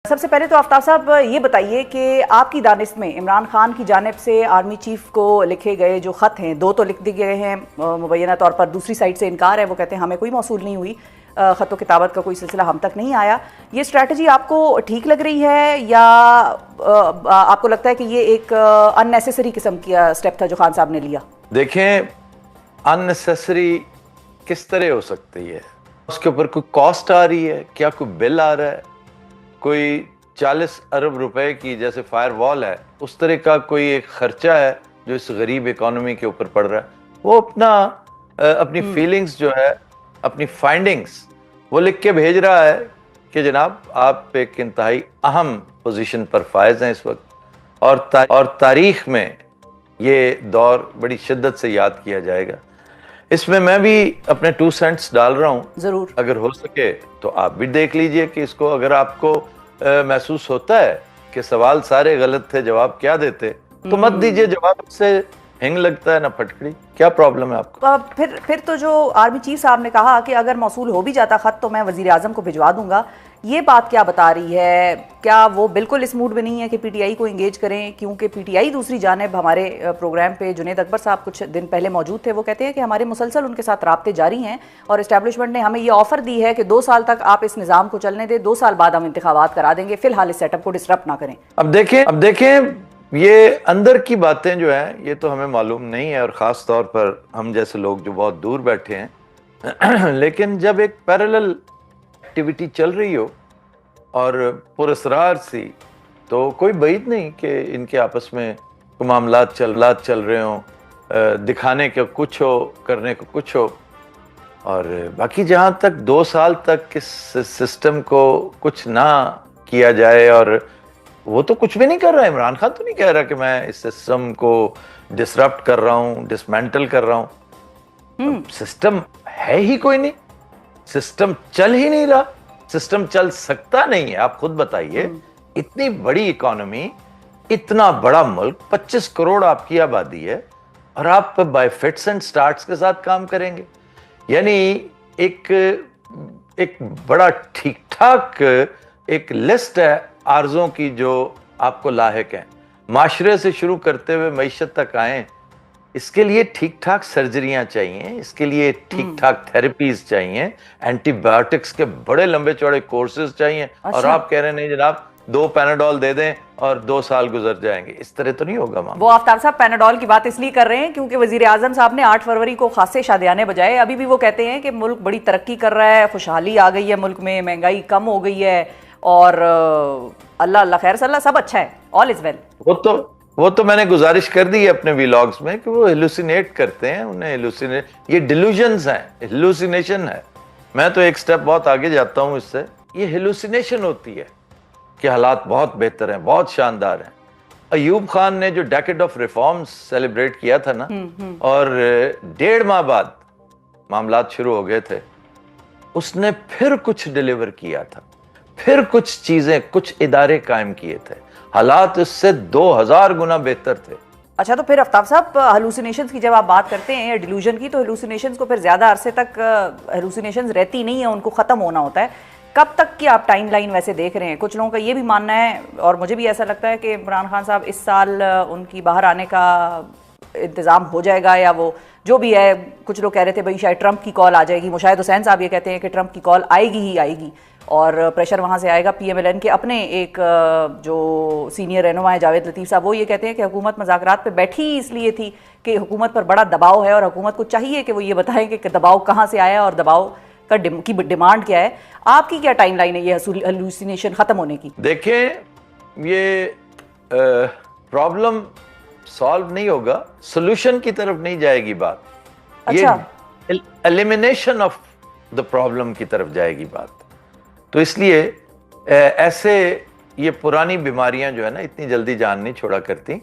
सबसे पहले तो आफ्ताब साहब ये बताइए कि आपकी दानिश में इमरान खान की जानिब से आर्मी चीफ को लिखे गए जो ख़त हैं, दो तो लिख दिए गए हैं मुबैना तौर पर, दूसरी साइड से इनकार है, वो कहते हैं हमें कोई मौसूल नहीं हुई, ख़तों किताबत का कोई सिलसिला हम तक नहीं आया। ये स्ट्रैटेजी आपको ठीक लग रही है या आपको लगता है कि ये एक अननेसेसरी किस्म का स्टेप था जो खान साहब ने लिया? देखें, अननेसेसरी किस तरह हो सकती है? उसके ऊपर कोई कॉस्ट आ रही है क्या? कोई बिल आ रहा है? कोई 40 अरब रुपए की जैसे फायर वॉल है, उस तरह का कोई एक खर्चा है जो इस गरीब इकोनॉमी के ऊपर पड़ रहा है? वो अपनी फीलिंग्स जो है, अपनी फाइंडिंग्स वो लिख के भेज रहा है कि जनाब आप एक इंतहाई अहम पोजीशन पर फायज हैं इस वक्त, और तारीख में ये दौर बड़ी शिद्दत से याद किया जाएगा। इसमें मैं भी अपने 2 सेंट्स डाल रहा हूं। जरूर, अगर हो सके तो आप भी देख लीजिए कि इसको, अगर आपको महसूस होता है कि सवाल सारे गलत थे, जवाब क्या देते, तो मत दीजिए जवाब। से हिंग लगता है ना फटकड़ी, क्या प्रॉब्लम है आपको? फिर तो जो आर्मी चीफ साहब ने कहा कि अगर मौसूल हो भी जाता खत तो मैं वजीर आजम को भिजवा दूंगा, ये बात क्या बता रही है? क्या वो बिल्कुल इस मूड में नहीं है कि पीटीआई को एंगेज करें? क्योंकि पीटीआई दूसरी जानिब हमारे प्रोग्राम पे जुनेद अकबर साहब कुछ दिन पहले मौजूद थे, वो कहते हैं कि हमारे मुसलसल उनके साथ राब्ते जारी हैं और इस्टेब्लिशमेंट ने हमें ये ऑफर दी है कि 2 साल तक आप इस निज़ाम को चलने दें, 2 साल बाद हम इंतखाबात करा देंगे, फिलहाल इस सेटअप को डिस्टर्ब ना करें। अब देखें ये अंदर की बातें जो हैं ये तो हमें मालूम नहीं है, और ख़ास तौर पर हम जैसे लोग जो बहुत दूर बैठे हैं लेकिन जब एक पैरेलल एक्टिविटी चल रही हो और पुरस्रार सी, तो कोई बईद नहीं कि इनके आपस में मामलात चल रहे हों, दिखाने के कुछ हो, करने को कुछ हो। और बाकी जहाँ तक 2 साल तक इस सिस्टम को कुछ ना किया जाए, और वो तो कुछ भी नहीं कर रहा है। इमरान खान तो नहीं कह रहा कि मैं इस सिस्टम को डिसरप्ट कर रहा हूँ, डिसमेंटल कर रहा हूँ। सिस्टम है ही कोई नहीं, सिस्टम चल ही नहीं रहा, सिस्टम चल सकता नहीं है। आप खुद बताइए, इतनी बड़ी इकोनॉमी, इतना बड़ा मुल्क, 25 करोड़ आपकी आबादी है, और आप बाय फिट्स एंड स्टार्ट्स के साथ काम करेंगे? यानी एक बड़ा ठीक ठाक एक लिस्ट है आर्ज़ों की जो आपको लाहिक हैं, माशरे से शुरू करते हुए मईशत तक आए। इसके लिए ठीक ठाक सर्जरियां चाहिए, इसके लिए ठीक ठाक थेरेपीज चाहिए, एंटीबायोटिक्स के बड़े लंबे चौड़े कोर्सेज चाहिए। अच्छा। और आप कह रहे नहीं जनाब 2 पैनाडोल दे दें और 2 साल गुजर जाएंगे, इस तरह तो नहीं होगा मामला। वो आफ्ताब साहब पैनाडोल की बात इसलिए कर रहे हैं क्योंकि वजीर आजम साहब ने 8 फरवरी को खासे शादियाने बजाए। अभी भी वो कहते हैं कि मुल्क बड़ी तरक्की कर रहा है, खुशहाली आ गई है मुल्क में, महंगाई कम हो गई है, और अल्लाह अल्लाह खैर सल्ला, सब अच्छा है, ऑल इज वेल। वो तो मैंने गुजारिश कर दी है अपने व्लॉग्स में कि वो हेलुसिनेट करते हैं, उन्हें हेलुसिनेट, ये डिल्यूजन्स हैं, हेलुसिनेशन है। मैं तो एक स्टेप बहुत आगे जाता हूं इससे। ये हेलुसिनेशन होती है कि हालात बहुत बेहतर हैं, बहुत शानदार हैं। अयूब खान ने जो डेकेड ऑफ रिफॉर्म्स सेलिब्रेट किया था ना, और 1.5 माह बाद मामलात शुरू हो गए थे, उसने फिर कुछ डिलीवर किया था, फिर कुछ चीजें, कुछ इदारे कायम किए थे, हालात इससे 2000 गुना बेहतर थे। अच्छा, तो फिर आफ्ताब साहब हेलुसिनेशंस की जब आप बात करते हैं या डिल्यूजन की, तो हेलुसिनेशंस को फिर ज्यादा अरसे तक हेलुसिनेशंस रहती नहीं है, उनको खत्म होना होता है। कब तक की आप टाइमलाइन वैसे देख रहे हैं? कुछ लोगों का ये भी मानना है, और मुझे भी ऐसा लगता है कि इमरान खान साहब इस साल उनकी बाहर आने का इंतज़ाम हो जाएगा, या वो जो भी है। कुछ लोग कह रहे थे भाई शायद ट्रंप की कॉल आ जाएगी, मुशाहिद हुसैन साहब ये कहते हैं कि ट्रंप की कॉल आएगी ही आएगी, और प्रेशर वहाँ से आएगा। PMLN के अपने एक जो सीनियर रहनुमा है जावेद लतीफ़ साहब, वो ये कहते हैं कि हुकूमत मुज़ाकरात पे बैठी इसलिए थी कि हुकूमत पर बड़ा दबाव है, और हुकूमत को चाहिए कि वो ये बताएं कि दबाव कहाँ से आया और दबाव का की डिमांड क्या है। आपकी क्या टाइमलाइन है ये हेलुसिनेशन ख़त्म होने की? देखें, ये प्रॉब्लम सॉल्व नहीं होगा, सोल्यूशन की तरफ नहीं जाएगी बात। अच्छा। ये एलिमिनेशन ऑफ द प्रॉब्लम की तरफ जाएगी बात। तो इसलिए ऐसे ये पुरानी बीमारियां जो है ना, इतनी जल्दी जान नहीं छोड़ा करती।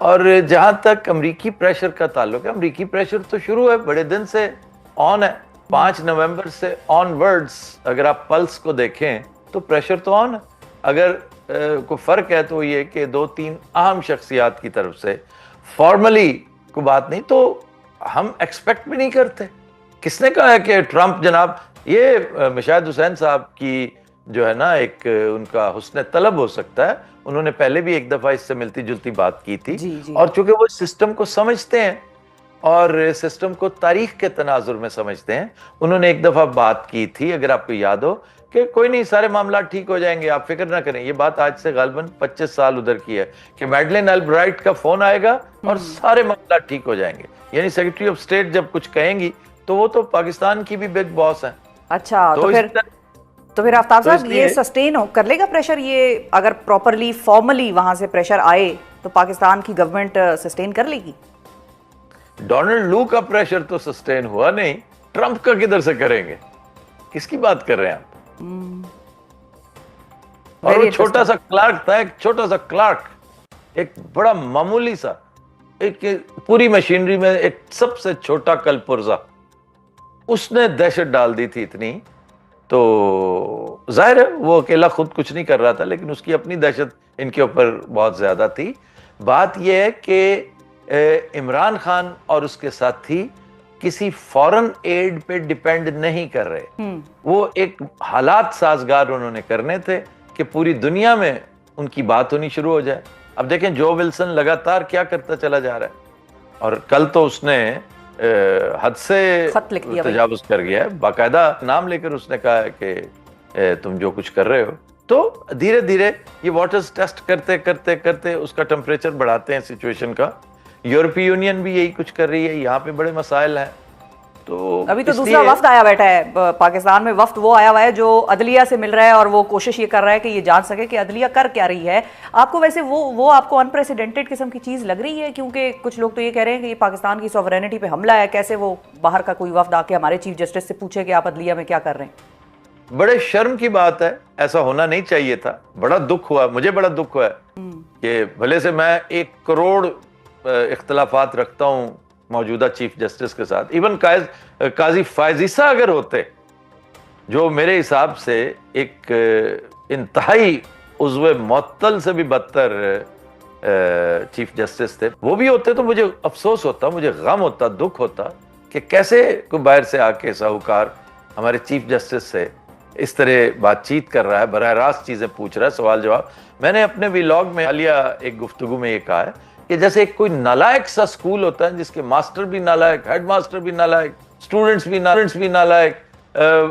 और जहां तक अमरीकी प्रेशर का ताल्लुक है, अमरीकी प्रेशर तो शुरू है, बड़े दिन से ऑन है। 5 नवंबर से ऑनवर्ड्स अगर आप पल्स को देखें तो प्रेशर तो ऑन है। अगर कोई फर्क है तो ये कि 2-3 अहम शख्सियात की तरफ से फॉर्मली कोई बात नहीं, तो हम एक्सपेक्ट भी नहीं करते। किसने कहा है कि ट्रंप जनाब, ये मुशाहिद हुसैन साहब की जो है ना एक उनका हुस्न तलब हो सकता है। उन्होंने पहले भी एक दफा इससे मिलती जुलती बात की थी। जी जी। और चूंकि वो सिस्टम को समझते हैं और सिस्टम को तारीख के तनाजुर में समझते हैं, उन्होंने एक दफा बात की थी, अगर आपको याद हो, कि कोई नहीं, सारे मामला ठीक हो जाएंगे, आप फिक्र ना करें। ये बात आज से गालबन 25 साल उधर की है कि मैडलिन अल्ब्राइट का फोन आएगा और सारे मामला ठीक हो जाएंगे। यानी सेक्रेटरी ऑफ स्टेट जब कुछ कहेंगी तो वो तो पाकिस्तान की भी बिग बॉस है। अच्छा, तो फिर आफ्ताब साहब ये सस्टेन कर लेगा प्रेशर? ये अगर प्रॉपरली फॉर्मली वहां से प्रेशर आए तो पाकिस्तान की गवर्नमेंट सस्टेन कर लेगी? डोनाल्ड लू का प्रेशर तो सस्टेन हुआ नहीं, ट्रंप का किधर से करेंगे? किसकी बात कर रहे हैं आप? और वो छोटा सा क्लार्क था, एक छोटा सा क्लार्क, एक बड़ा मामूली सा, एक पूरी मशीनरी में एक सबसे छोटा कलपुर्जा, उसने दहशत डाल दी थी इतनी। तो जाहिर है वो अकेला खुद कुछ नहीं कर रहा था, लेकिन उसकी अपनी दहशत इनके ऊपर बहुत ज्यादा थी। बात यह है कि इमरान खान और उसके साथी किसी फॉरेन एड पे डिपेंड नहीं कर रहे। वो एक हालात साजगार उन्होंने करने थे कि पूरी दुनिया में उनकी बात होनी शुरू हो जाए। अब देखें जो विल्सन लगातार क्या करता चला जा रहा है, और कल तो उसने हद से तजावुज कर गया है, बाकायदा नाम लेकर उसने कहा है कि तुम जो कुछ कर रहे हो। तो धीरे धीरे ये वाटर्स टेस्ट करते करते करते उसका टेम्परेचर बढ़ाते हैं सिचुएशन का। यूरोपीय यूनियन भी यही कुछ कर रही है, यहाँ पे बड़े मसाइल हैं। तो अभी तो दूसरा वफ्द आया बैठा है पाकिस्तान में, वफ्द वो आया हुआ है जो अदलिया से मिल रहा है और वो कोशिश ये कर रहा है कि ये जान सके कि अदलिया कर क्या रही है। आपको वैसे वो आपको अनप्रेसिडेंटेड किस्म की चीज लग रही है? क्योंकि कुछ लोग तो ये कह रहे हैं कि ये पाकिस्तान की सॉवरेनिटी पे हमला है। कैसे वो बाहर का कोई वफ्द आके हमारे चीफ जस्टिस से पूछे कि आप अदलिया में क्या कर रहे हैं? बड़े शर्म की बात है, ऐसा होना नहीं चाहिए था। बड़ा दुख हुआ, मुझे बड़ा दुख हुआ कि भले से मैं 1 करोड़ इख्तलाफात रखता हूं मौजूदा चीफ जस्टिस के साथ, इवन काजी फायजीसा अगर होते, जो मेरे हिसाब से एक इंतहाई उज़्व मुअत्तल से भी बदतर चीफ जस्टिस थे, वो भी होते तो मुझे अफसोस होता, मुझे गम होता, दुख होता कि कैसे कोई बाहर से आके साहूकार हमारे चीफ जस्टिस से इस तरह बातचीत कर रहा है, बराह रास्त चीजें पूछ रहा है, सवाल जवाब। मैंने अपने व्लॉग में हालिया एक गुफ्तगू में ये कहा है कि जैसे एक कोई नालायक सा स्कूल होता है जिसके मास्टर भी नालायक, हेडमास्टर भी नालायक, स्टूडेंट्स भी नालायक,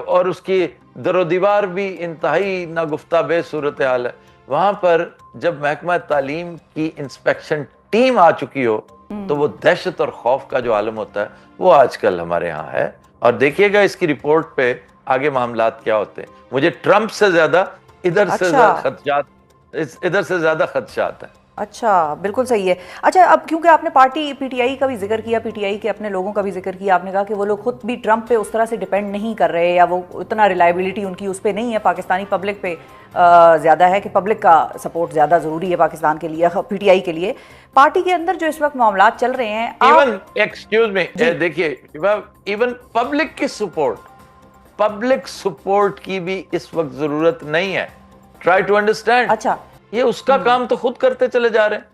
और उसकी दरो दीवार भी इंतहाई नागुफ्ता बेसूरत हाल है, वहां पर जब महकमा तालीम की इंस्पेक्शन टीम आ चुकी हो तो वो दहशत और खौफ का जो आलम होता है वो आजकल हमारे यहाँ है। और देखिएगा इसकी रिपोर्ट पे आगे मामलात क्या होते हैं। मुझे ट्रंप से ज्यादा इधर से ज्यादा खदशात है। अच्छा, बिल्कुल सही है। अच्छा, अब क्योंकि आपने पार्टी पीटीआई का भी जिक्र किया, पीटीआई के अपने लोगों का भी जिक्र किया, आपने कहा कि वो लोग खुद भी ट्रंप पे उस तरह से डिपेंड नहीं कर रहे, या वो उतना रिलायबिलिटी उनकी उस पर नहीं है, पाकिस्तानी पब्लिक पे ज़्यादा है कि पब्लिक का सपोर्ट ज़्यादा ज़रूरी है पाकिस्तान के लिए, पीटीआई के लिए। पार्टी के अंदर जो इस वक्त मामला चल रहे हैं, इवन एक्सक्यूज मी, देखिए इवन पब्लिक सपोर्ट की भी इस वक्त जरूरत नहीं है। Try to understand. अच्छा, ये उसका काम तो खुद करते चले जा रहे हैं।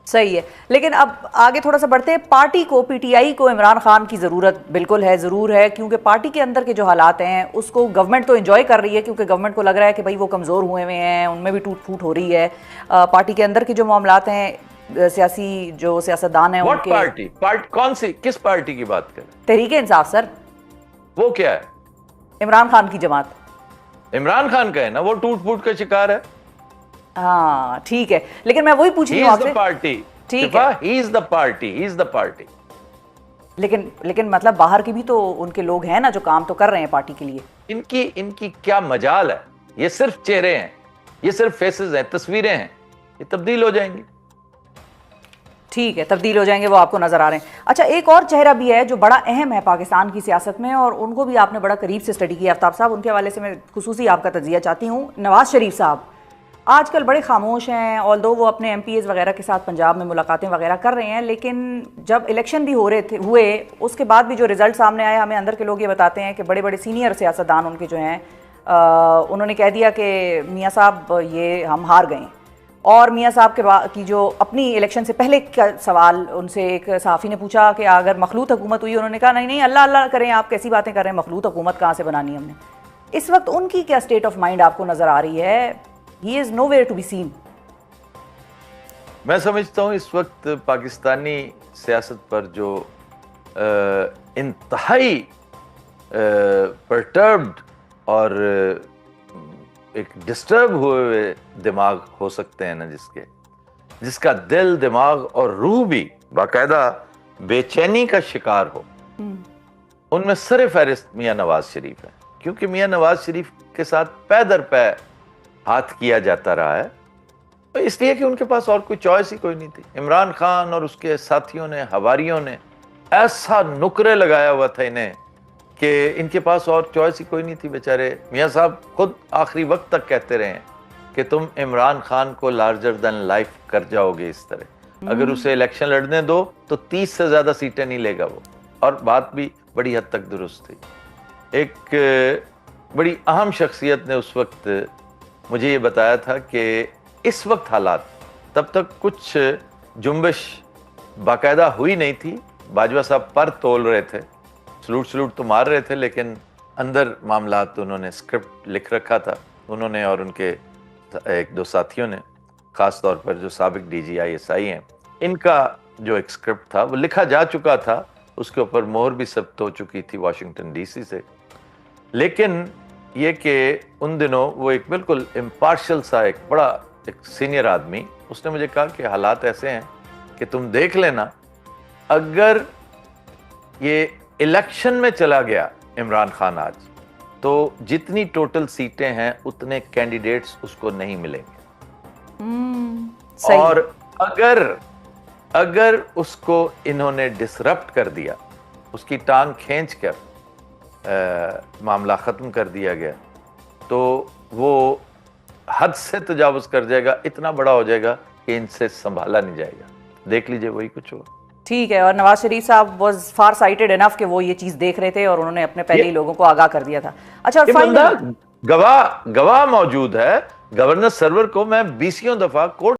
सही है, लेकिन अब आगे थोड़ा सा बढ़ते हैं। पार्टी को, पीटीआई को इमरान खान की ज़रूरत बिल्कुल है, ज़रूर है, क्योंकि पार्टी के अंदर के जो हालात हैं उसको गवर्नमेंट तो एंजॉय कर रही है, क्योंकि गवर्नमेंट को लग रहा है कि भाई वो कमज़ोर हुए हुए हैं, उनमें भी टूट फूट हो रही है। पार्टी के अंदर के जो मामलात हैं, सियासी जो सियासतदान हैं उनके। पार्टी कौन सी, किस पार्टी की बात करें? तहरीक इंसाफ सर। वो क्या है? इमरान खान की जमात। इमरान खान का है ना, वो टूट फूट का शिकार है। हाँ ठीक है, लेकिन मैं वही पूछ रही हूँ आपसे। पार्टी, ठीक है, ही इज द पार्टी। लेकिन मतलब बाहर के भी तो उनके लोग हैं ना जो काम तो कर रहे हैं पार्टी के लिए। इनकी क्या मजाल है? ये सिर्फ चेहरे हैं, ये सिर्फ फेसेस हैं, तस्वीरें हैं, ये तब्दील हो जाएंगी। ठीक है, तब्दील हो जाएंगे, वो आपको नजर आ रहे हैं। अच्छा, एक और चेहरा भी है जो बड़ा अहम है पाकिस्तान की सियासत में, और उनको भी आपने बड़ा करीब से स्टडी किया आफ्ताब साहब, उनके हवाले से मैं खुसूसी आपका तजिया चाहती हूँ। नवाज शरीफ साहब आजकल बड़े खामोश हैं, ऑल्दो वो अपने MPs वगैरह के साथ पंजाब में मुलाकातें वगैरह कर रहे हैं, लेकिन जब इलेक्शन भी हुए उसके बाद भी जो रिजल्ट सामने आया, हमें अंदर के लोग ये बताते हैं कि बड़े बड़े सीनियर सियासतदान उनके जो हैं, उन्होंने कह दिया कि मियाँ साहब ये हम हार गए। और मियाँ साहब की जो अपनी इलेक्शन से पहले का सवाल उनसे एक सहाफ़ी ने पूछा कि अगर मखलूत हुकूमत हुई, उन्होंने कहा नहीं अल्लाह अल्लाह करें, आप कैसी बातें कर रहे हैं, मखलूत हुकूमत कहाँ से बनानी हमने। इस वक्त उनकी क्या स्टेट ऑफ माइंड आपको नजर आ रही है? He is nowhere to be seen. मैं समझता हूँ इस वक्त पाकिस्तानी सियासत पर जो इंतहाई परटर्ब्ड और एक डिस्टर्ब हुए दिमाग हो सकते हैं ना, जिसका दिल, दिमाग और रूह भी बाकायदा बेचैनी का शिकार हो, उनमें सर फहरिस्त मियां नवाज शरीफ है। क्योंकि मियां नवाज शरीफ के साथ पै दर पै हाथ किया जाता रहा है, तो इसलिए कि उनके पास और कोई चॉइस ही कोई नहीं थी। इमरान खान और उसके साथियों ने, हवारियों ने ऐसा नुकरे लगाया हुआ था इन्हें कि इनके पास और चॉइस ही कोई नहीं थी। बेचारे मियां साहब खुद आखिरी वक्त तक कहते रहे हैं कि तुम इमरान खान को लार्जर देन लाइफ कर जाओगे इस तरह, अगर उसे इलेक्शन लड़ने दो तो 30 से ज्यादा सीटें नहीं लेगा वो। और बात भी बड़ी हद तक दुरुस्त थी। एक बड़ी अहम शख्सियत ने उस वक्त मुझे ये बताया था कि इस वक्त हालात, तब तक कुछ जुम्बिश बाकायदा हुई नहीं थी। बाजवा साहब पर तोल रहे थे, सलूट तो मार रहे थे, लेकिन अंदर मामलात तो उन्होंने स्क्रिप्ट लिख रखा था, उन्होंने और उनके एक दो साथियों ने, ख़ास तौर पर जो साबिक DGI-SI हैं, इनका जो एक स्क्रिप्ट था वो लिखा जा चुका था, उसके ऊपर मोहर भी सब्त हो चुकी थी वाशिंगटन DC से। लेकिन ये कि उन दिनों वो एक बिल्कुल इम्पार्शल सा एक बड़ा एक सीनियर आदमी, उसने मुझे कहा कि हालात ऐसे हैं कि तुम देख लेना, अगर ये इलेक्शन में चला गया इमरान खान आज, तो जितनी टोटल सीटें हैं उतने कैंडिडेट्स उसको नहीं मिलेंगे। सही। और अगर उसको इन्होंने डिसरप्ट कर दिया, उसकी टांग खींच कर मामला खत्म कर दिया गया, तो वो हद से तजावुज कर जाएगा, इतना बड़ा हो जाएगा कि इनसे संभाला नहीं जाएगा। देख लीजिए वही कुछ हुआ। ठीक है। और नवाज शरीफ साहब वाज फार साइटेड इनफ कि वो ये चीज देख रहे थे और उन्होंने अपने पहले ही लोगों को आगाह कर दिया था। अच्छा, और बंदा गवाह मौजूद है, गवर्नर सर्वर को मैं 20 दफा कोर्ट